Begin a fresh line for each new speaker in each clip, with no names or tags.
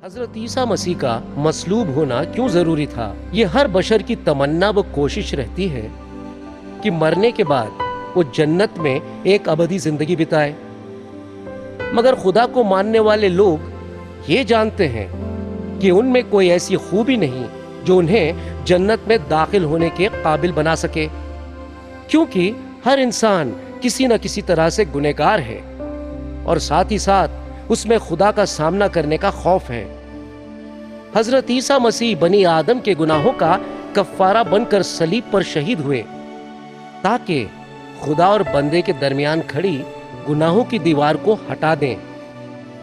حضرت عیسیٰ مسیح کا مصلوب ہونا کیوں ضروری تھا؟ یہ ہر بشر کی تمنا و کوشش رہتی ہے کہ مرنے کے بعد وہ جنت میں ایک ابدی زندگی بتائے، مگر خدا کو ماننے والے لوگ یہ جانتے ہیں کہ ان میں کوئی ایسی خوبی نہیں جو انہیں جنت میں داخل ہونے کے قابل بنا سکے، کیونکہ ہر انسان کسی نہ کسی طرح سے گنہگار ہے اور ساتھ ہی ساتھ اس میں خدا کا سامنا کرنے کا خوف ہے۔ حضرت عیسیٰ مسیح بنی آدم کے گناہوں کا کفارہ بن کر صلیب پر شہید ہوئے تاکہ خدا اور بندے کے درمیان کھڑی گناہوں کی دیوار کو ہٹا دیں،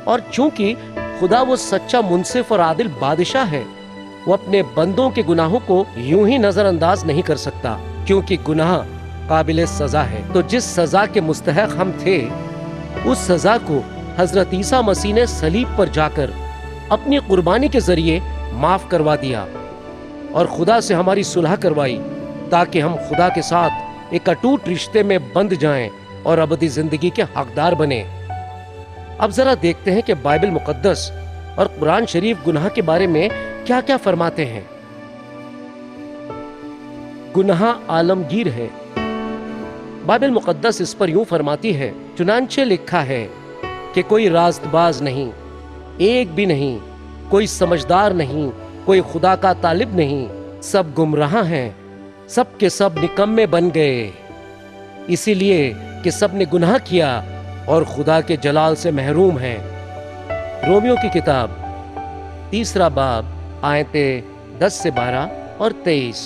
اور چونکہ خدا وہ سچا منصف اور عادل بادشاہ ہے، وہ اپنے بندوں کے گناہوں کو یوں ہی نظر انداز نہیں کر سکتا، کیونکہ گناہ قابل سزا ہے۔ تو جس سزا کے مستحق ہم تھے، اس سزا کو حضرت عیسیٰ مسیح نے صلیب پر جا کر اپنی قربانی کے ذریعے معاف کروا دیا اور خدا سے ہماری صلح کروائی، تاکہ ہم خدا کے ساتھ ایک اٹوٹ رشتے میں بندھ جائیں اور ابدی زندگی کے حقدار بنیں۔ اب ذرا دیکھتے ہیں کہ بائبل مقدس اور قرآن شریف گناہ کے بارے میں کیا کیا فرماتے ہیں۔ گناہ عالمگیر ہے۔ بائبل مقدس اس پر یوں فرماتی ہے، چنانچہ لکھا ہے کہ کوئی راست باز نہیں، ایک بھی نہیں، کوئی سمجھدار نہیں، کوئی خدا کا طالب نہیں، سب گمراہ ہیں، سب کے سب نکمے بن گئے، اسی لیے کہ سب نے گناہ کیا اور خدا کے جلال سے محروم ہیں۔ رومیو کی کتاب 3 باب آیتیں 10 سے 12 اور 23۔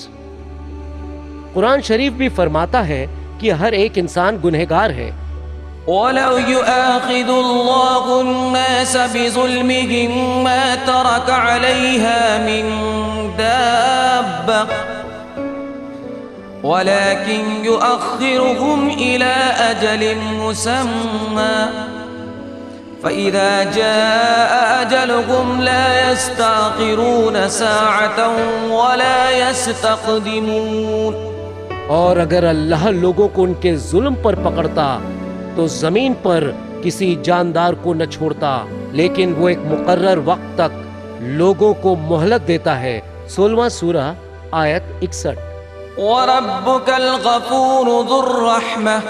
قرآن شریف بھی فرماتا ہے کہ ہر ایک انسان گنہگار ہے۔
وَلَوْ يُؤَاخِذُ اللَّهُ النَّاسَ بِظُلْمِهِمْ مَا تَرَكَ عَلَيْهَا مِن دَابَّةٍ وَلَكِنْ يُؤَخِّرُهُمْ إِلَى أَجَلٍ مُّسَمًّى فَإِذَا جَاءَ أَجَلُهُمْ لَا يَسْتَأْخِرُونَ سَاعَةً وَلَا يَسْتَقْدِمُونَ۔
اور اگر اللہ لوگوں کو ان کے ظلم پر پکڑتا تو زمین پر کسی جاندار کو نہ چھوڑتا، لیکن وہ ایک مقرر وقت تک لوگوں کو مہلت دیتا ہے۔ 16واں سورہ آیت 61۔
وَرَبُّكَ الْغَفُورُ ذُو الرَّحْمَةِ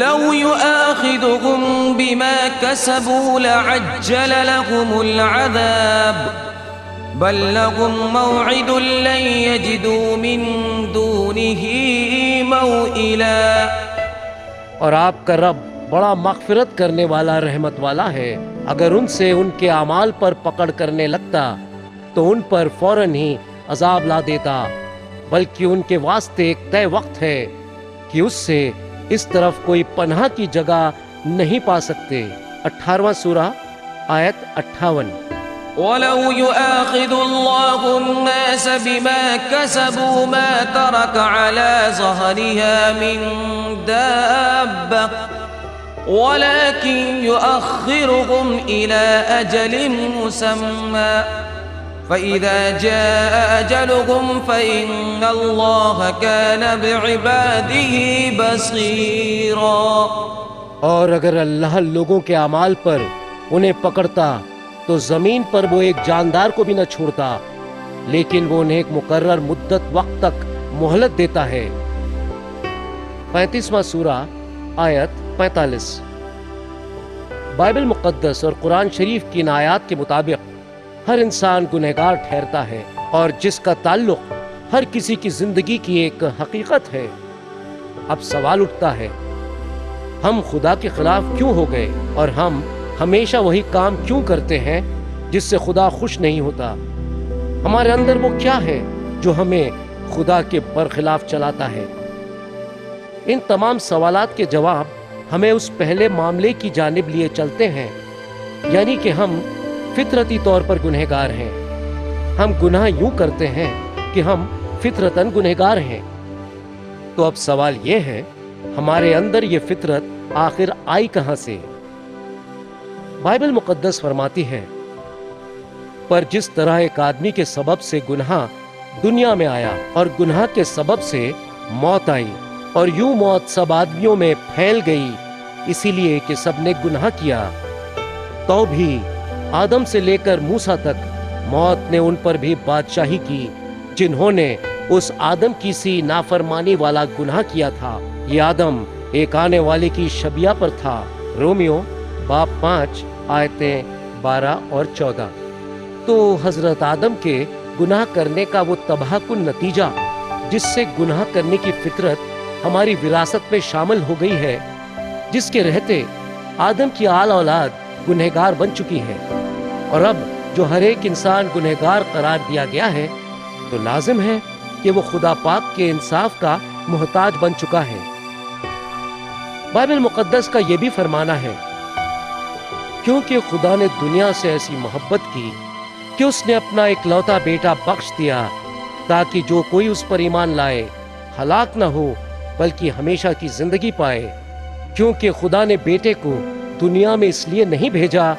لَوْ يُؤَاخِذُهُم بِمَا كَسَبُوا لَعَجَّلَ لَهُمُ الْعَذَابَ بَل لَّهُم مَّوْعِدٌ لَّن يَجِدُوا مِن دُونِهِ مَوْئِلًا۔
اور آپ کا رب بڑا مغفرت کرنے والا، رحمت والا ہے۔ اگر ان سے ان کے اعمال پر پکڑ کرنے لگتا تو ان پر فوراً ہی عذاب لا دیتا، بلکہ ان کے واسطے ایک طے وقت ہے کہ اس سے اس طرف کوئی پناہ کی جگہ نہیں پا سکتے۔ 18واں سورہ آیت 58۔
وَلَوْ يُؤَاخِذُ اللَّهُ النَّاسَ بِمَا كَسَبُوا مَا تَرَكَ عَلَى ظَهْرِهَا مِن دَابَّةٍ وَلَكِنْ يُؤَخِّرُهُمْ إِلَى أَجَلٍ مُّسَمًّى فَإِذَا جَاءَ أَجَلُهُمْ فَإِنَّ اللَّهَ كَانَ بِعِبَادِهِ بَصِيرًا۔
اور اگر اللہ لوگوں کے اعمال پر انہیں پکڑتا تو زمین پر وہ ایک جاندار کو بھی نہ چھوڑتا، لیکن وہ انہیں ایک مقرر مدت وقت تک مہلت دیتا ہے۔ 35واں سورہ آیت 45۔ بائبل مقدس اور قرآن شریف کی ان آیات کے مطابق ہر انسان گنہگار ٹھہرتا ہے، اور جس کا تعلق ہر کسی کی زندگی کی ایک حقیقت ہے۔ اب سوال اٹھتا ہے، ہم خدا کے خلاف کیوں ہو گئے، اور ہم ہمیشہ وہی کام کیوں کرتے ہیں جس سے خدا خوش نہیں ہوتا؟ ہمارے اندر وہ کیا ہے جو ہمیں خدا کے برخلاف چلاتا ہے؟ ان تمام سوالات کے جواب ہمیں اس پہلے معاملے کی جانب لیے چلتے ہیں، یعنی کہ ہم فطرتی طور پر گنہگار ہیں۔ ہم گناہ یوں کرتے ہیں کہ ہم فطرتاً گنہگار ہیں۔ تو اب سوال یہ ہے، ہمارے اندر یہ فطرت آخر آئی کہاں سے؟ بائبل مقدس فرماتی ہے، پر جس طرح ایک آدمی کے سبب سے گناہ دنیا میں آیا اور گناہ کے سبب سے موت آئی، اور یوں موت سب آدمیوں میں پھیل گئی، اسی لیے کہ سب نے گناہ کیا، تو بھی آدم سے لے کر موسیٰ تک موت نے ان پر بھی بادشاہی کی جنہوں نے اس آدم کی سی نافرمانی والا گناہ کیا تھا۔ یہ آدم ایک آنے والے کی شبیہ پر تھا۔ رومیو باب 5 آیتیں 12 اور 14۔ تو حضرت آدم کے گناہ کرنے کا وہ تباہ کن نتیجہ جس سے گناہ کرنے کی فطرت ہماری وراثت میں شامل ہو گئی ہے، جس کے رہتے آدم کی آل اولاد گنہگار بن چکی ہے، اور اب جو ہر ایک انسان گنہگار قرار دیا گیا ہے، تو لازم ہے کہ وہ خدا پاک کے انصاف کا محتاج بن چکا ہے۔ بائبل مقدس کا یہ بھی فرمانا ہے، کیونکہ خدا نے دنیا سے ایسی محبت کی کہ اس نے اپنا اکلوتا بیٹا بخش دیا تاکہ جو کوئی اس پر ایمان لائے ہلاک نہ ہو بلکہ ہمیشہ کی زندگی پائے۔ کیونکہ خدا نے بیٹے کو دنیا میں اس لیے نہیں بھیجا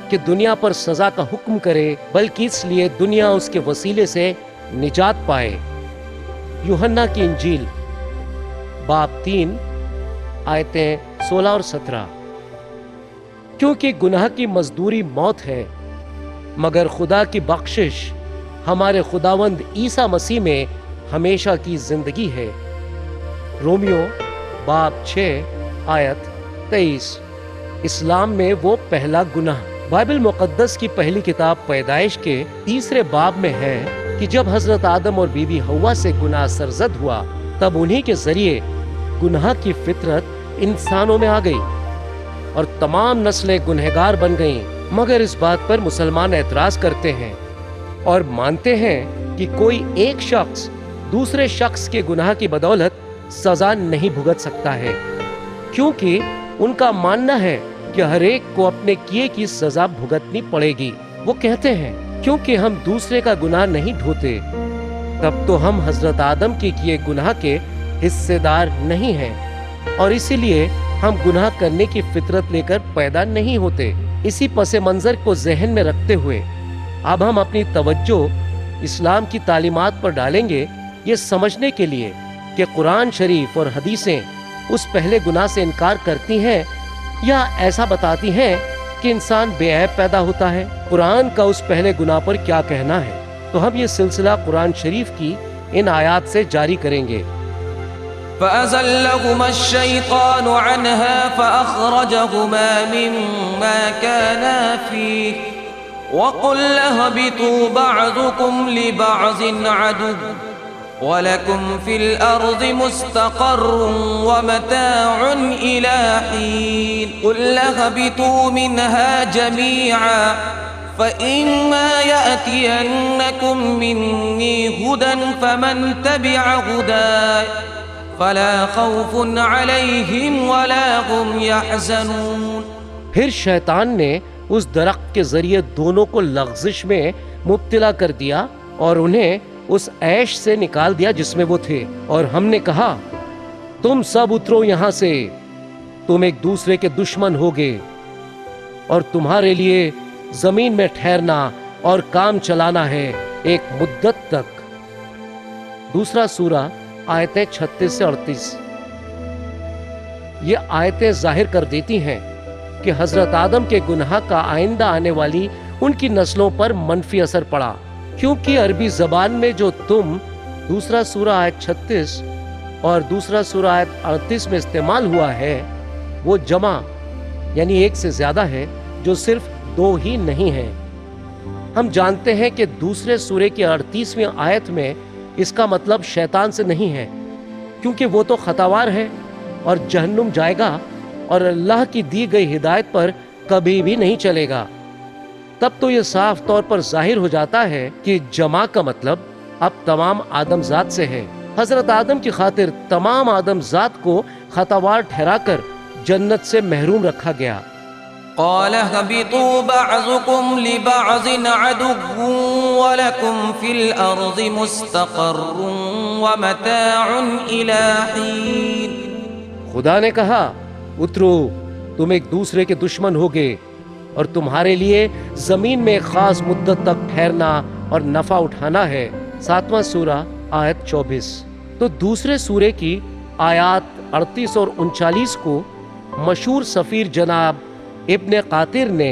کہ دنیا پر سزا کا حکم کرے، بلکہ اس لیے دنیا اس کے وسیلے سے نجات پائے۔ یوحنا کی انجیل باب 3 آیتیں 16 اور 17۔ کیونکہ گناہ کی مزدوری موت ہے، مگر خدا کی بخشش ہمارے خداوند عیسیٰ مسیح میں ہمیشہ کی زندگی ہے۔ رومیو باب 6 آیت 23۔ اسلام میں وہ پہلا گناہ بائبل مقدس کی پہلی کتاب پیدائش کے 3 باب میں ہے کہ جب حضرت آدم اور بی بی حوا سے گناہ سرزد ہوا، تب انہی کے ذریعے گناہ کی فطرت انسانوں میں آ گئی اور تمام نسلیں گنہگار بن گئیں۔ مگر اس بات پر مسلمان اعتراض کرتے ہیں اور مانتے ہیں کہ کوئی ایک شخص دوسرے شخص کے گناہ کی بدولت سزا نہیں بھگت سکتا ہے، کیونکہ ان کا ماننا ہے کہ ہر ایک کو اپنے کیے کی سزا بھگتنی پڑے گی۔ وہ کہتے ہیں کیونکہ ہم دوسرے کا گناہ نہیں ڈھوتے، تب تو ہم حضرت آدم کے کیے گناہ کے حصے دار نہیں ہیں، اور اسی لیے ہم گناہ کرنے کی فطرت لے کر پیدا نہیں ہوتے۔ اسی پس منظر کو ذہن میں رکھتے ہوئے اب ہم اپنی توجہ اسلام کی تعلیمات پر ڈالیں گے، یہ سمجھنے کے لیے کہ قرآن شریف اور حدیثیں اس پہلے گناہ سے انکار کرتی ہیں یا ایسا بتاتی ہیں کہ انسان بے عیب پیدا ہوتا ہے۔ قرآن کا اس پہلے گناہ پر کیا کہنا ہے؟ تو ہم یہ سلسلہ قرآن شریف کی ان آیات سے جاری کریں گے۔
فأزلهما الشيطان عنها فأخرجهما مما كانا فيه وقلنا اهبطوا بعضكم لبعض عدو ولكم في الأرض مستقر ومتاع إلى حين قلنا اهبطوا منها جميعا فإما يأتينكم مني هدى فمن تبع هداي فلا خوف علیہم ولا هم يحزنون۔
پھر شیطان نے اس درخت کے ذریعے دونوں کو لغزش میں مبتلا کر دیا اور انہیں اس عیش سے نکال دیا جس میں وہ تھے، اور ہم نے کہا تم سب اترو یہاں سے، تم ایک دوسرے کے دشمن ہوگے اور تمہارے لیے زمین میں ٹھہرنا اور کام چلانا ہے ایک مدت تک۔ دوسرا سورہ آیتیں 36 سے 38۔ یہ آیتیں ظاہر کر دیتی ہیں کہ حضرت آدم کے گناہ کا آئندہ آنے والی ان کی نسلوں پر منفی اثر پڑا، کیونکہ عربی زبان میں جو تم دوسرا سورہ آیت 36 اور دوسرا سورہ آیت 38 میں استعمال ہوا ہے وہ جمع یعنی ایک سے زیادہ ہے، جو صرف 2 ہی نہیں ہیں۔ ہم جانتے ہیں کہ دوسرے سورے کی 38ویں آیت میں اس کا مطلب شیطان سے نہیں ہے، کیونکہ وہ تو خطاوار ہے اور جہنم جائے گا اور اللہ کی دی گئی ہدایت پر کبھی بھی نہیں چلے گا۔ تب تو یہ صاف طور پر ظاہر ہو جاتا ہے کہ جمع کا مطلب اب تمام آدم ذات سے ہے۔ حضرت آدم کی خاطر تمام آدم ذات کو خطاوار ٹھہرا کر جنت سے محروم رکھا گیا۔
قال اهبطوا بعضكم لبعض عدو ولكم في الأرض مستقر ومتاع إلى حين۔
خدا نے کہا اترو، تم ایک دوسرے کے دشمن ہوگے اور تمہارے لیے زمین میں ایک خاص مدت تک ٹھہرنا اور نفع اٹھانا ہے۔ 7واں سورہ آیت 24۔ تو دوسرے سورے کی آیات 38 اور 39 کو مشہور سفیر جناب ابن قاطر نے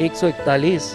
141।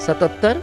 77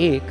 1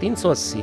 380।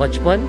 55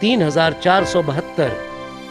3472।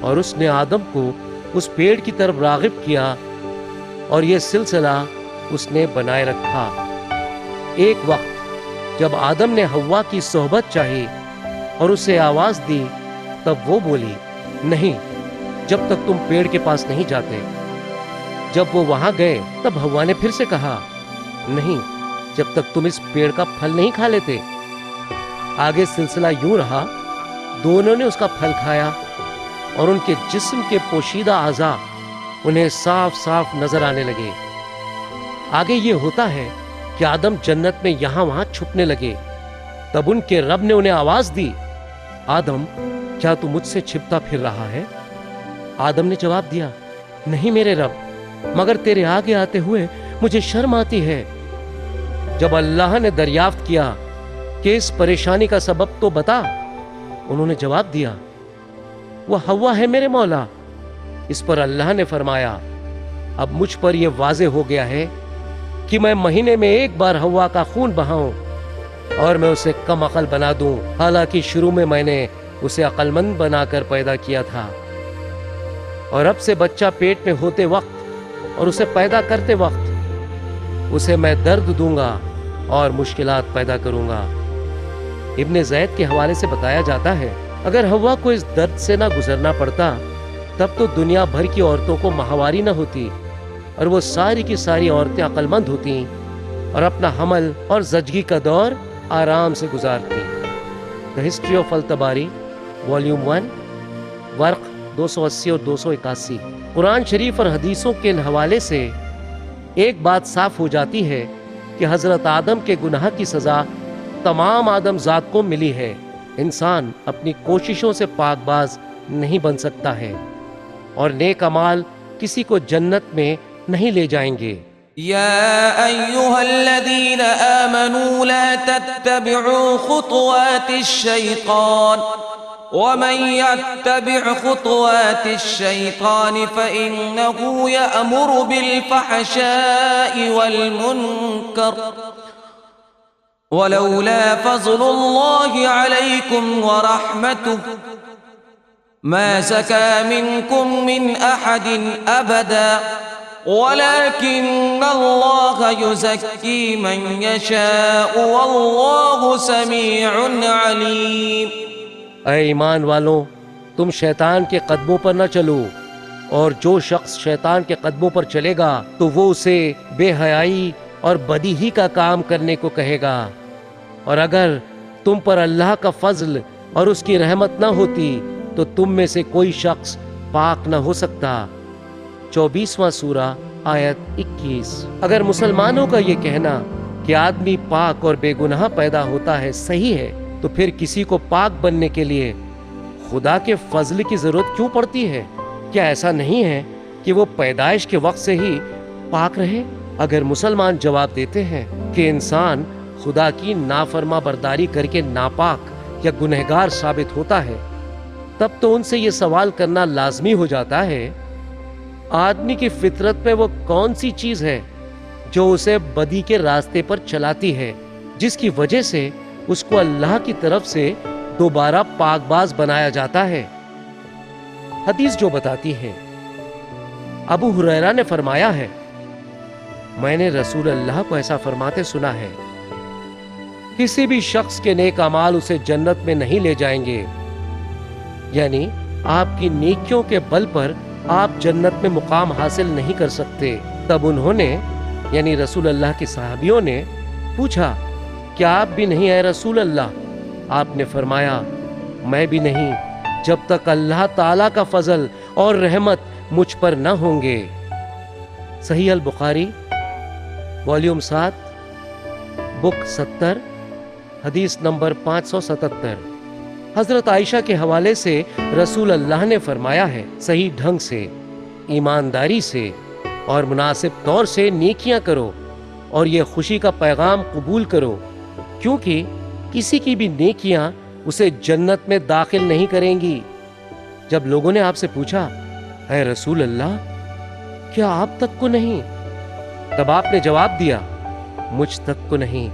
اور اس نے آدم کو اس پیڑ کی طرف راغب کیا اور یہ سلسلہ اس نے بنائے رکھا۔ ایک وقت جب آدم نے حوا کی صحبت چاہی اور اسے آواز دی، تب وہ بولی، نہیں، جب تک تم پیڑ کے پاس نہیں جاتے۔ جب وہ وہاں گئے تب حوا نے پھر سے کہا، نہیں، جب تک تم اس پیڑ کا پھل نہیں کھا لیتے۔ آگے سلسلہ یوں رہا، دونوں نے اس کا پھل کھایا اور ان کے جسم کے پوشیدہ اعضاء انہیں صاف صاف نظر آنے لگے۔ آگے یہ ہوتا ہے کہ آدم جنت میں یہاں وہاں چھپنے لگے۔ تب ان کے رب نے انہیں آواز دی، آدم، کیا تو مجھ سے چھپتا پھر رہا ہے؟ آدم نے جواب دیا، نہیں میرے رب، مگر تیرے آگے آتے ہوئے مجھے شرم آتی ہے۔ جب اللہ نے دریافت کیا کہ اس پریشانی کا سبب تو بتا، انہوں نے جواب دیا، وہ حوا ہے میرے مولا۔ اس پر اللہ نے فرمایا، اب مجھ پر یہ واضح ہو گیا ہے کہ میں مہینے میں ایک بار حوا کا خون بہاؤں اور میں اسے کم عقل بنا دوں، حالانکہ شروع میں نے اسے عقل مند بنا کر پیدا کیا تھا۔ اور اب سے بچہ پیٹ میں ہوتے وقت اور اسے پیدا کرتے وقت اسے میں درد دوں گا اور مشکلات پیدا کروں گا۔ ابن زید کے حوالے سے بتایا جاتا ہے، اگر حوا کو اس درد سے نہ گزرنا پڑتا تب تو دنیا بھر کی عورتوں کو ماہواری نہ ہوتی اور وہ ساری کی ساری عورتیں عقل مند ہوتی اور اپنا حمل اور زچگی کا دور آرام سے گزارتی۔ The History of Al-Tabari Volume 1 ورق 280 اور 281۔ قرآن شریف اور حدیثوں کے حوالے سے ایک بات صاف ہو جاتی ہے کہ حضرت آدم کے گناہ کی سزا تمام آدم ذات کو ملی ہے۔ انسان اپنی کوششوں سے پاک باز نہیں بن سکتا ہے اور نیک اعمال کسی کو جنت میں نہیں لے جائیں گے۔
يا أيها الذين آمنوا لا تتبعوا خطوات الشيطان ومن يتبع خطوات الشيطان فإنه يأمر بالفحشاء والمنكر ولولا فضل الله عليكم ورحمته ما زكى منكم من أحد أبدا ولكن الله يزكي من يشاء والله سميع عليم۔
اے ایمان والوں، تم شیطان کے قدموں پر نہ چلو، اور جو شخص شیطان کے قدموں پر چلے گا تو وہ اسے بے حیائی اور بدی ہی کا کام کرنے کو کہے گا، اور اگر تم پر اللہ کا فضل اور اس کی رحمت نہ ہوتی تو تم میں سے کوئی شخص پاک نہ ہو سکتا۔ 24واں سورہ آیت 21۔ اگر مسلمانوں کا یہ کہنا کہ آدمی پاک اور بے گناہ پیدا ہوتا ہے صحیح ہے، تو پھر کسی کو پاک بننے کے لیے خدا کے فضل کی ضرورت کیوں پڑتی ہے؟ کیا ایسا نہیں ہے کہ وہ پیدائش کے وقت سے ہی پاک رہے؟ اگر مسلمان جواب دیتے ہیں کہ انسان خدا کی نافرما برداری کر کے ناپاک یا گنہگار ثابت ہوتا ہے، تب تو ان سے یہ سوال کرنا لازمی ہو جاتا ہے، آدمی کی فطرت میں وہ کون سی چیز ہے جو اسے بدی کے راستے پر چلاتی ہے، جس کی وجہ سے اس کو اللہ کی طرف سے دوبارہ پاک باز بنایا جاتا ہے؟ حدیث جو بتاتی ہے، ابو ہریرہ نے فرمایا ہے، میں نے رسول اللہ کو ایسا فرماتے سنا ہے، کسی بھی شخص کے نیک اعمال اسے جنت میں نہیں لے جائیں گے، یعنی آپ کی نیکیوں کے بل پر آپ جنت میں مقام حاصل نہیں کر سکتے۔ تب انہوں نے یعنی رسول اللہ کے صحابیوں نے پوچھا، کیا آپ بھی نہیں اے رسول اللہ؟ آپ نے فرمایا، میں بھی نہیں، جب تک اللہ تعالیٰ کا فضل اور رحمت مجھ پر نہ ہوں گے۔ صحیح البخاری والیوم 7 بک 70 حدیث نمبر 577۔ حضرت عائشہ کے حوالے سے رسول اللہ نے فرمایا ہے، صحیح ڈھنگ سے، ایمانداری سے اور مناسب طور سے نیکیاں کرو اور یہ خوشی کا پیغام قبول کرو، کیونکہ کسی کی بھی نیکیاں اسے جنت میں داخل نہیں کریں گی۔ جب لوگوں نے آپ سے پوچھا، اے رسول اللہ، کیا آپ تک کو نہیں؟ تب آپ نے جواب دیا، مجھ تک کو نہیں،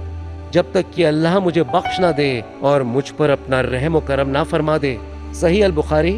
جب تک کہ اللہ مجھے بخش نہ دے اور مجھ پر اپنا رحم و کرم نہ فرما دے۔ صحیح البخاری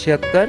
76,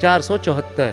474।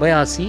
82।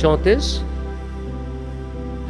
34।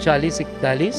40-41।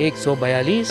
142।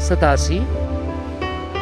87।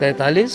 43।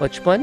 55।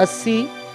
80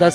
10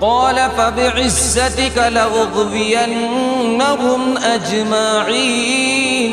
قال فبعزتك لأغوينهم أجمعين।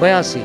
82।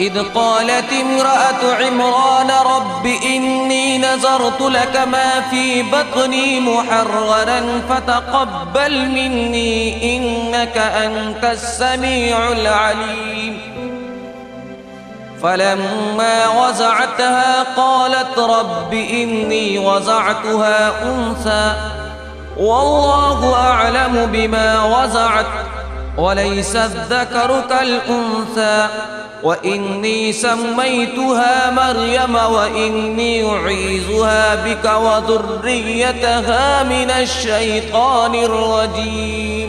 إذ قالت امرأة عمران رب إني نذرت لك ما في بطني محررا فتقبل مني إنك أنت السميع العليم فلما وضعتها قالت رب إني وضعتها أنثى والله أعلم بما وضعت وليس الذكر كالأنثى وإني سميتها مريم وإني أعيذها بك وذريتها من الشيطان الرجيم۔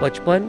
55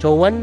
54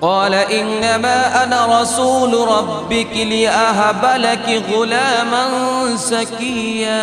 قال إنما أنا رسول ربك لأهب لك غلاما زكيا।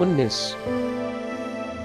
19।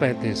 35।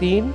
3।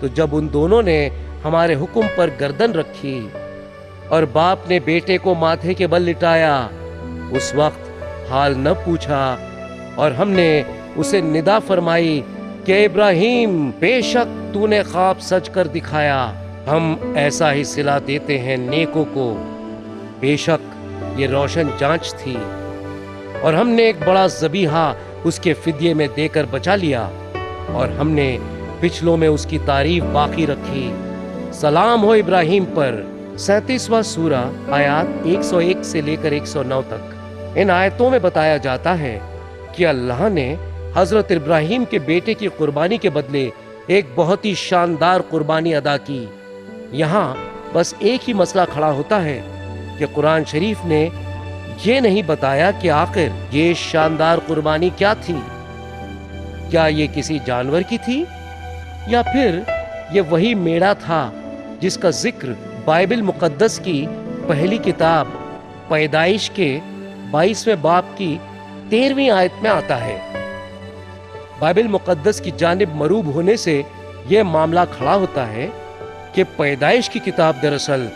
تو جب ان دونوں نے ہمارے حکم پر گردن رکھی اور باپ نے بیٹے کو ماتھے کے بل لٹایا، اس وقت حال نہ پوچھا اور ہم نے اسے ندا فرمائی کہ ابراہیم، بے شک تو نے خواب سچ کر دکھایا، ہم ایسا ہی صلہ دیتے ہیں نیکوں کو۔ بے شک یہ روشن جانچ تھی، اور ہم نے ایک بڑا ذبیحہ اس کے فدیے میں دے کر بچا لیا، اور ہم نے پچھلوں میں اس کی تعریف باقی رکھی۔ سلام ہو ابراہیم پر۔ 37واں سورہ آیات 101 سے لے کر 109 تک۔ ان آیتوں میں بتایا جاتا ہے کہ اللہ نے حضرت ابراہیم کے بیٹے کی قربانی کے بدلے ایک بہت ہی شاندار قربانی ادا کی۔ یہاں بس ایک ہی مسئلہ کھڑا ہوتا ہے کہ قرآن شریف نے یہ نہیں بتایا کہ آخر یہ شاندار قربانی کیا تھی۔ کیا یہ کسی جانور کی تھی، یا پھر یہ وہی میڑا تھا جس کا ذکر بائبل مقدس کی پہلی کتاب پیدائش کے 22ویں باب کی 13ویں آیت میں آتا ہے۔ بائبل مقدس کی جانب مروب ہونے سے یہ معاملہ کھڑا ہوتا ہے کہ پیدائش کی کتاب دراصل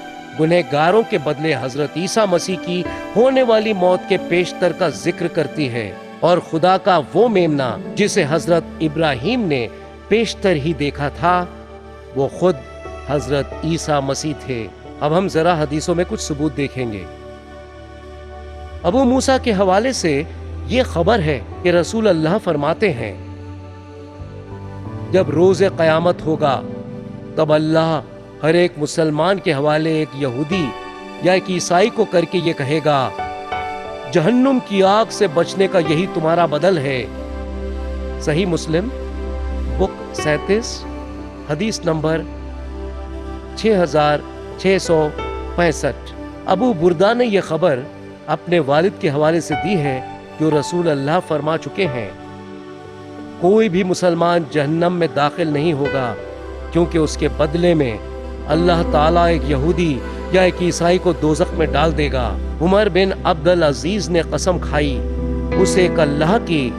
گنہگاروں کے بدلے حضرت عیسیٰ مسیح کی ہونے والی موت کے پیشتر کا ذکر کرتی ہے، اور خدا کا وہ میمنا جسے حضرت ابراہیم نے پیشتر ہی دیکھا تھا وہ خود حضرت عیسیٰ مسیح تھے۔ اب ہم ذرا حدیثوں میں کچھ ثبوت دیکھیں گے۔ ابو موسیٰ کے حوالے سے یہ خبر ہے کہ رسول اللہ فرماتے ہیں، جب روز قیامت ہوگا تب اللہ ہر ایک مسلمان کے حوالے ایک یہودی یا ایک عیسائی کو کر کے یہ کہے گا، جہنم کی آگ سے بچنے کا یہی تمہارا بدل ہے۔ صحیح مسلم بک 37 حدیث نمبر 6665۔ ابو بردہ نے یہ خبر اپنے والد کے حوالے سے دی ہے جو رسول اللہ فرما چکے ہیں، کوئی بھی مسلمان جہنم میں داخل نہیں ہوگا، کیونکہ اس کے بدلے میں اللہ تعالیٰ ایک یہودی یا ایک عیسائی کو دوزخ میں ڈال دے گا۔ عمر بن عبد العزیز نے قسم کھائی اس ایک اللہ کی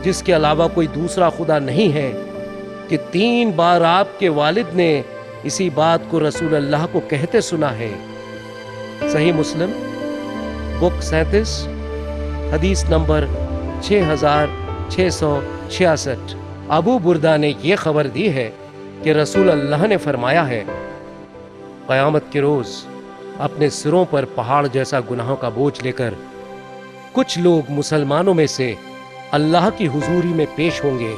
جس کے علاوہ کوئی دوسرا خدا نہیں ہے کہ 3 بار آپ کے والد نے اسی بات کو رسول اللہ کو کہتے سنا ہے۔ صحیح مسلم بک 37 حدیث نمبر 6666۔ ابو بردہ نے یہ خبر دی ہے کہ رسول اللہ نے فرمایا ہے، قیامت کے روز اپنے سروں پر پہاڑ جیسا گناہوں کا بوجھ لے کر کچھ لوگ مسلمانوں میں سے اللہ کی حضوری میں پیش ہوں گے،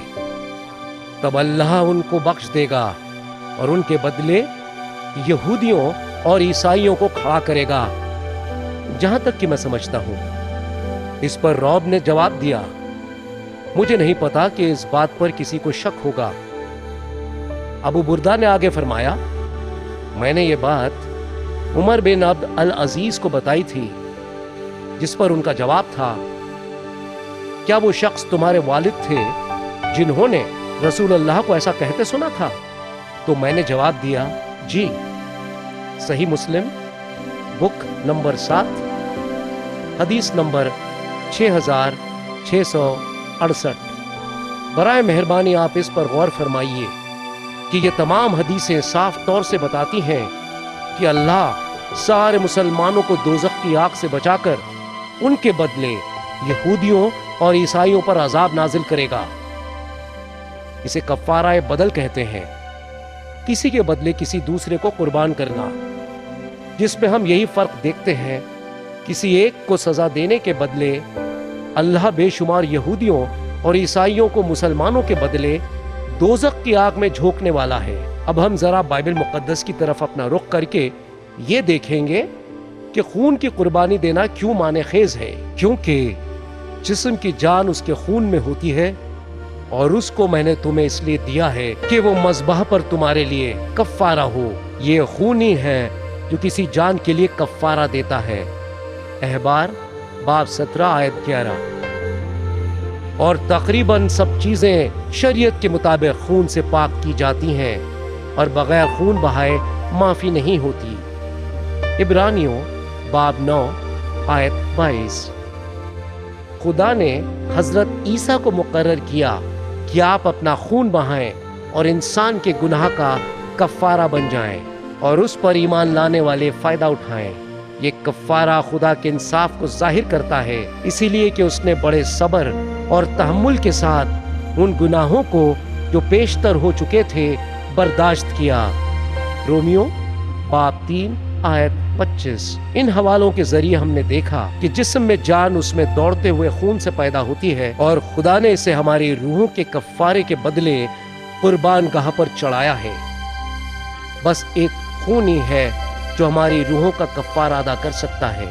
تب اللہ ان کو بخش دے گا اور ان کے بدلے یہودیوں اور عیسائیوں کو کھڑا کرے گا۔ جہاں تک کہ میں سمجھتا ہوں، اس پر رعب نے جواب دیا، مجھے نہیں پتا کہ اس بات پر کسی کو شک ہوگا۔ ابو بردہ نے آگے فرمایا، میں نے یہ بات عمر بن عبد العزیز کو بتائی تھی، جس پر ان کا جواب تھا، کیا وہ شخص تمہارے والد تھے جنہوں نے رسول اللہ کو ایسا کہتے سنا تھا؟ تو میں نے جواب دیا، جی۔ صحیح مسلم بک نمبر 7 حدیث نمبر 6668۔ برائے مہربانی آپ اس پر غور فرمائیے کہ یہ تمام حدیثیں صاف طور سے بتاتی ہیں کہ اللہ سارے مسلمانوں کو دوزخ کی آگ سے بچا کر ان کے بدلے یہودیوں اور عیسائیوں پر عذاب نازل کرے گا۔ اسے کفارہ بدل کہتے ہیں، کسی کے بدلے کسی دوسرے کو قربان کرنا، جس میں ہم یہی فرق دیکھتے ہیں، کسی ایک کو سزا دینے کے بدلے اللہ بے شمار یہودیوں اور عیسائیوں کو مسلمانوں کے بدلے دوزخ کی آگ میں جھونکنے والا ہے۔ اب ہم ذرا بائبل مقدس کی طرف اپنا رخ کر کے یہ دیکھیں گے کہ خون کی قربانی دینا کیوں معنی خیز ہے۔ کیونکہ جسم کی جان اس کے خون میں ہوتی ہے، اور اس کو میں نے تمہیں اس لیے دیا ہے کہ وہ مذبح پر تمہارے لیے کفارہ ہو۔ یہ خون ہی ہے جو کسی جان کے لیے کفارہ دیتا ہے۔ احبار باب 17 آیت 11۔ اور تقریباً سب چیزیں شریعت کے مطابق خون سے پاک کی جاتی ہیں، اور بغیر خون بہائے معافی نہیں ہوتی۔ عبرانیوں باب 9 آیت 22۔ خدا نے حضرت عیسیٰ کو مقرر کیا کہ آپ اپنا خون بہائیں اور انسان کے گناہ کا کفارہ بن جائیں اور اس پر ایمان لانے والے فائدہ اٹھائیں۔ یہ کفارہ خدا کے انصاف کو ظاہر کرتا ہے، اسی لیے کہ اس نے بڑے صبر اور تحمل کے ساتھ ان گناہوں کو جو پیشتر ہو چکے تھے برداشت کیا۔ رومیو باب 3 آیت 25۔ ان حوالوں کے ذریعے ہم نے دیکھا کہ جسم میں جان اس میں دوڑتے ہوئے خون سے پیدا ہوتی ہے، اور خدا نے اسے ہماری روحوں کے کفارے کے بدلے قربان گاہ پر چڑھایا ہے۔ بس ایک خون ہی ہے جو ہماری روحوں کا کفارہ ادا کر سکتا ہے،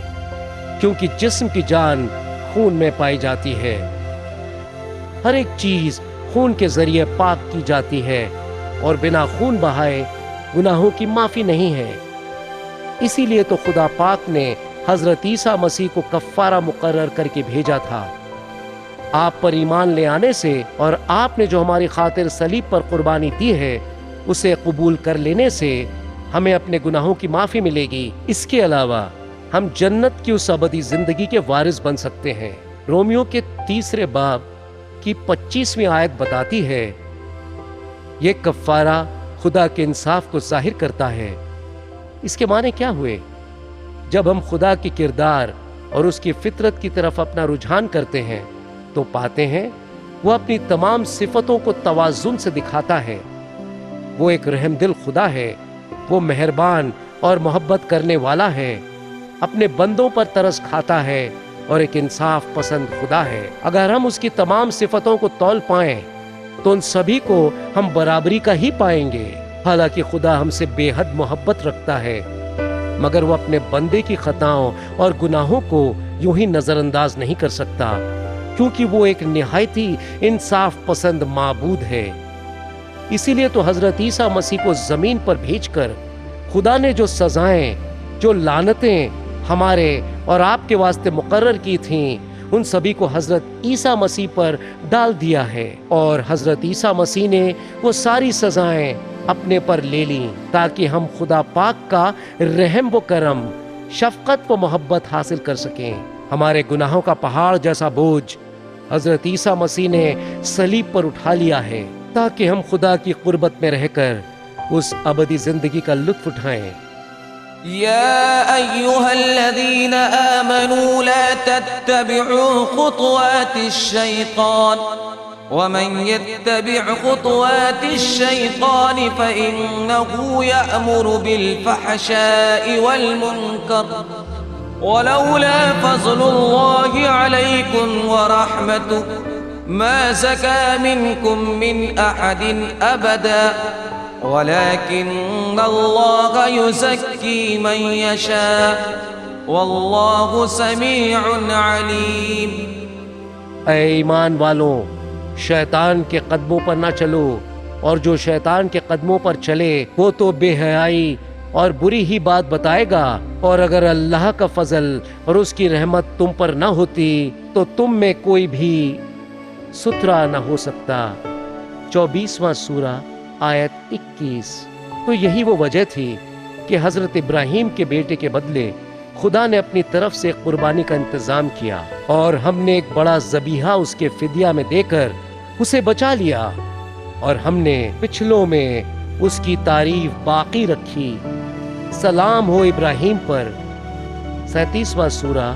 کیونکہ جسم کی جان خون میں پائی جاتی ہے۔ ہر ایک چیز خون کے ذریعے پاک کی جاتی ہے، اور بنا خون بہائے گناہوں کی معافی نہیں ہے۔ اسی لیے تو خدا پاک نے حضرت عیسیٰ مسیح کو کفارہ مقرر کر کے بھیجا تھا۔ آپ پر ایمان لے آنے سے اور آپ نے جو ہماری خاطر صلیب پر قربانی دی ہے اسے قبول کر لینے سے ہمیں اپنے گناہوں کی معافی ملے گی۔ اس کے علاوہ ہم جنت کی اس ابدی زندگی کے وارث بن سکتے ہیں۔ رومیو کے 3 باب کی 25ویں آیت بتاتی ہے، یہ کفارہ خدا کے انصاف کو ظاہر کرتا ہے۔ اس کے معنی کیا ہوئے؟ جب ہم خدا کی کردار اور اس کی فطرت کی طرف اپنا رجحان کرتے ہیں تو پاتے ہیں وہ اپنی تمام صفتوں کو توازن سے دکھاتا ہے۔ وہ ایک رحم دل خدا ہے، وہ مہربان اور محبت کرنے والا ہے، اپنے بندوں پر ترس کھاتا ہے اور ایک انصاف پسند خدا ہے۔ اگر ہم اس کی تمام صفتوں کو تول پائیں تو ان سبھی کو ہم برابری کا ہی پائیں گے۔ حالانکہ خدا ہم سے بے حد محبت رکھتا ہے، مگر وہ اپنے بندے کی خطاؤں اور گناہوں کو یوں ہی نظر انداز نہیں کر سکتا، کیونکہ وہ ایک نہایت ہی انصاف پسند معبود ہے۔ اسی لیے تو حضرت عیسیٰ مسیح کو زمین پر بھیج کر خدا نے جو سزائیں، جو لعنتیں ہمارے اور آپ کے واسطے مقرر کی تھیں، ان سبھی کو حضرت عیسیٰ مسیح پر ڈال دیا ہے، اور حضرت عیسیٰ مسیح نے وہ ساری سزائیں اپنے پر لے لیں تاکہ ہم خدا پاک کا رحم و کرم، شفقت و محبت حاصل کر سکیں۔ ہمارے گناہوں کا پہاڑ جیسا بوجھ حضرت عیسیٰ مسیح نے صلیب پر اٹھا لیا ہے تاکہ ہم خدا کی قربت میں رہ کر اس ابدی زندگی کا لطف اٹھائیں۔
يا أيها الذين آمنوا لا تتبعوا خطوات الشيطان ومن يتبع خطوات الشيطان فإنه يأمر بالفحشاء والمنكر ولولا فضل الله عليكم ورحمته ما زكى منكم من أحد أبدا ولكن الله يزكي من يشاء والله سميع عليم۔
اے ایمان والوں، شیطان کے قدموں پر نہ چلو، اور جو شیطان کے قدموں پر چلے وہ تو بے حیائی اور بری ہی بات بتائے گا، اور اگر اللہ کا فضل اور اس کی رحمت تم پر نہ ہوتی تو تم میں کوئی بھی ستھرا نہ ہو سکتا۔ 24واں سورہ آیت 21۔ تو یہی وہ وجہ تھی کہ حضرت ابراہیم کے بیٹے کے بدلے خدا نے اپنی طرف سے قربانی کا انتظام کیا، اور ہم نے ایک بڑا ذبیحہ اس کے فدیہ میں دے کر اسے بچا لیا، اور ہم نے پچھلوں میں اس کی تعریف باقی رکھی۔ سلام ہو ابراہیم پر۔ 37واں سورہ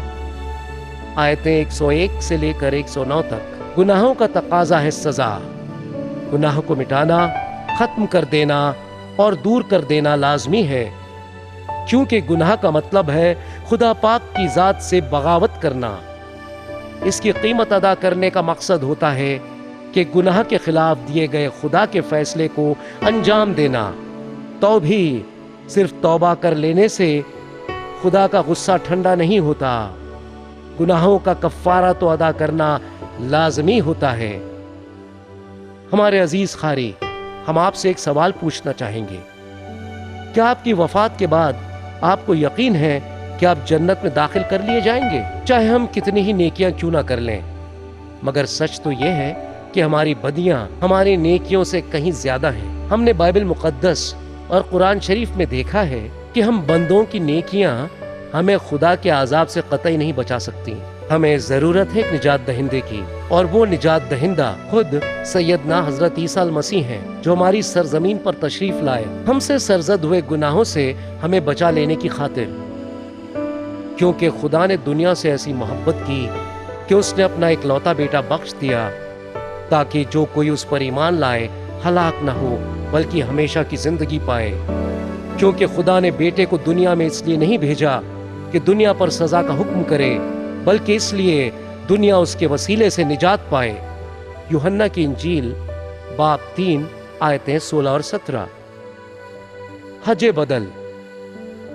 آیتیں 101 سے لے کر 109 تک۔ گناہوں کا تقاضا ہے سزا۔ گناہ کو مٹانا، ختم کر دینا اور دور کر دینا لازمی ہے، کیونکہ گناہ کا مطلب ہے خدا پاک کی ذات سے بغاوت کرنا۔ اس کی قیمت ادا کرنے کا مقصد ہوتا ہے کہ گناہ کے خلاف دیے گئے خدا کے فیصلے کو انجام دینا۔ تو بھی صرف توبہ کر لینے سے خدا کا غصہ ٹھنڈا نہیں ہوتا، گناہوں کا کفارہ تو ادا کرنا لازمی ہوتا ہے۔ ہمارے عزیز قاری، ہم آپ سے ایک سوال پوچھنا چاہیں گے، کیا آپ کی وفات کے بعد آپ کو یقین ہے کہ آپ جنت میں داخل کر لیے جائیں گے، چاہے ہم کتنی ہی نیکیاں کیوں نہ کر لیں؟ مگر سچ تو یہ ہے کہ ہماری بدیاں ہماری نیکیوں سے کہیں زیادہ ہیں۔ ہم نے بائبل مقدس اور قرآن شریف میں دیکھا ہے کہ ہم بندوں کی نیکیاں ہمیں خدا کے عذاب سے قطعی نہیں بچا سکتی۔ ہمیں ضرورت ہے ایک نجات دہندے کی، اور وہ نجات دہندہ خود سیدنا حضرت عیسیٰ المسیح ہیں، جو ہماری سرزمین پر تشریف لائے ہم سے سرزد ہوئے گناہوں سے ہمیں بچا لینے کی خاطر، کیونکہ خدا نے دنیا سے ایسی محبت کی کہ اس نے اپنا اکلوتا بیٹا بخش دیا تاکہ جو کوئی اس پر ایمان لائے ہلاک نہ ہو بلکہ ہمیشہ کی زندگی پائے۔ کیونکہ خدا نے بیٹے کو دنیا میں اس لیے نہیں بھیجا کہ دنیا پر سزا کا حکم کرے، بلکہ اس لیے دنیا اس کے وسیلے سے نجات پائے۔ یوحنا کی انجیل باب 3 آیتیں 16 اور 17۔ حج بدل۔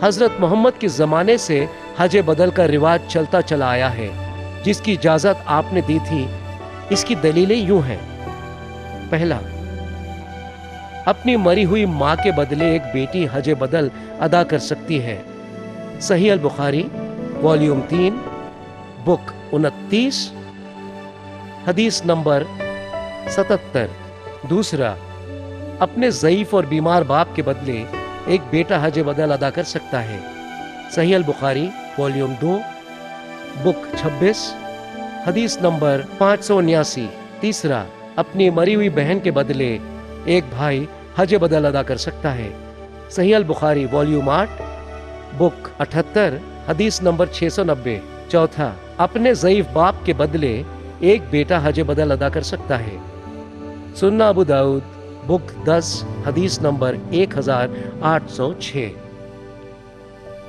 حضرت محمد کے زمانے سے حج بدل کا رواج چلتا چلا آیا ہے، جس کی اجازت آپ نے دی تھی۔ اس کی دلیلیں یوں ہیں: پہلا، اپنی مری ہوئی ماں کے بدلے ایک بیٹی حج بدل ادا کر سکتی ہے، صحیح البخاری والیوم 3 بک 29 حدیث نمبر 77۔ دوسرا، اپنے ضعیف اور بیمار باپ کے بدلے ایک بیٹا حج بدل ادا کر سکتا ہے، صحیح البخاری والیوم 2 بک 26 حدیث نمبر 579۔ تیسرا، اپنی مری ہوئی بہن کے بدلے ایک بھائی حج بدل ادا کر سکتا ہے، صحیح البخاری والیوم 8 بک 78 حدیث نمبر 690۔ چوتھا، اپنے ضعیف باپ کے بدلے ایک بیٹا حج بدل ادا کر سکتا ہے، سنن ابو داؤد بک 10 حدیث نمبر 1806۔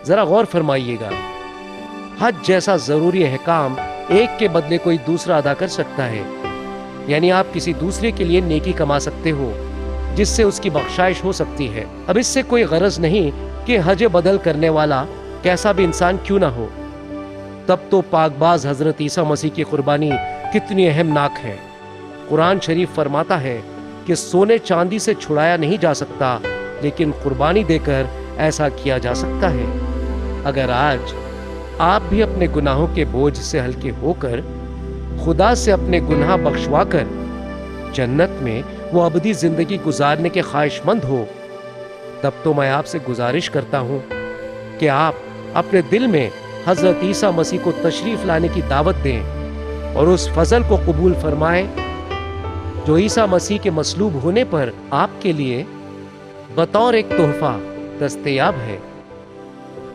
ذرا غور فرمائیے گا، حج جیسا ضروری احکام ایک کے بدلے کوئی دوسرا ادا کر سکتا ہے، یعنی آپ کسی دوسرے کے لیے نیکی کما سکتے ہو جس سے اس کی بخشائش ہو سکتی ہے۔ اب اس سے کوئی غرض نہیں کہ حج بدل کرنے والا کیسا بھی انسان کیوں نہ ہو، تب تو پاک باز حضرت عیسیٰ مسیح کی قربانی کتنی اہم ناک ہے۔ قرآن شریف فرماتا ہے کہ سونے چاندی سے چھڑایا نہیں جا سکتا، لیکن قربانی دے کر ایسا کیا جا سکتا ہے۔ اگر آج آپ بھی اپنے گناہوں کے بوجھ سے ہلکے ہو کر خدا سے اپنے گناہ بخشوا کر جنت میں وہ ابدی زندگی گزارنے کے خواہش مند ہو، تب تو میں آپ سے گزارش کرتا ہوں کہ آپ اپنے دل میں حضرت عیسیٰ مسیح کو تشریف لانے کی دعوت دیں اور اس فضل کو قبول فرمائیں جو عیسیٰ مسیح کے مصلوب ہونے پر آپ کے لیے بطور ایک تحفہ دستیاب ہے۔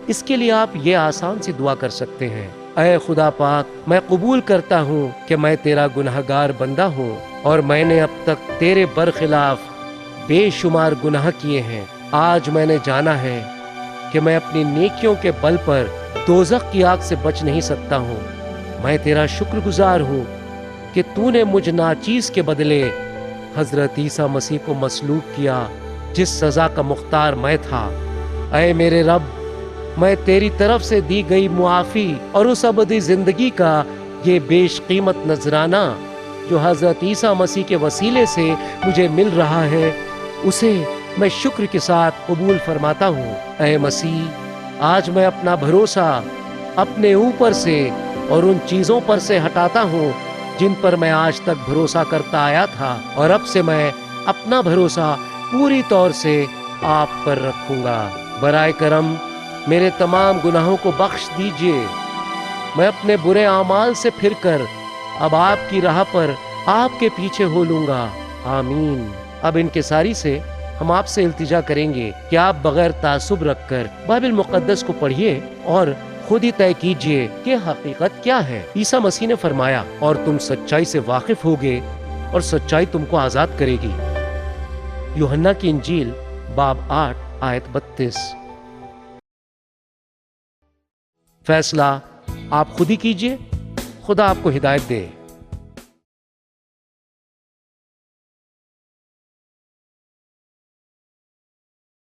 اس کے لیے آپ یہ آسان سی دعا کر سکتے ہیں: اے خدا پاک، میں قبول کرتا ہوں کہ میں تیرا گنہگار بندہ ہوں اور میں نے اب تک تیرے برخلاف بے شمار گناہ کیے ہیں۔ آج میں نے جانا ہے کہ میں اپنی نیکیوں کے بل پر دوزخ کی آگ سے بچ نہیں سکتا ہوں۔ میں تیرا شکر گزار ہوں کہ تو نے مجھ ناچیز کے بدلے حضرت عیسیٰ مسیح کو مصلوب کیا جس سزا کا مختار میں تھا۔ اے میرے رب، میں تیری طرف سے دی گئی معافی اور اس ابدی زندگی کا یہ بیش قیمت نذرانہ جو حضرت عیسیٰ مسیح کے وسیلے سے مجھے مل رہا ہے، اسے میں شکر کے ساتھ قبول فرماتا ہوں۔ اے مسیح، آج میں اپنا بھروسہ اپنے اوپر سے اور ان چیزوں پر سے ہٹاتا ہوں جن پر میں آج تک بھروسہ کرتا آیا تھا، اور اب سے میں اپنا بھروسہ پوری طور سے آپ پر رکھوں گا۔ برائے کرم میرے تمام گناہوں کو بخش دیجیے۔ میں اپنے برے اعمال سے پھر کر اب آپ کی راہ پر آپ کے پیچھے ہو لوں گا۔ آمین۔ اب انکساری سے ہم آپ سے التجا کریں گے کہ آپ بغیر تعصب رکھ کر بائبل مقدس کو پڑھیے اور خود ہی طے کیجیے کہ حقیقت کیا ہے۔ عیسیٰ مسیح نے فرمایا، اور تم سچائی سے واقف ہوگے اور سچائی تم کو آزاد کرے گی۔ یوحنا کی انجیل باب 8 آیت 32۔ فیصلہ آپ خود ہی کیجیے، خدا آپ کو ہدایت دے۔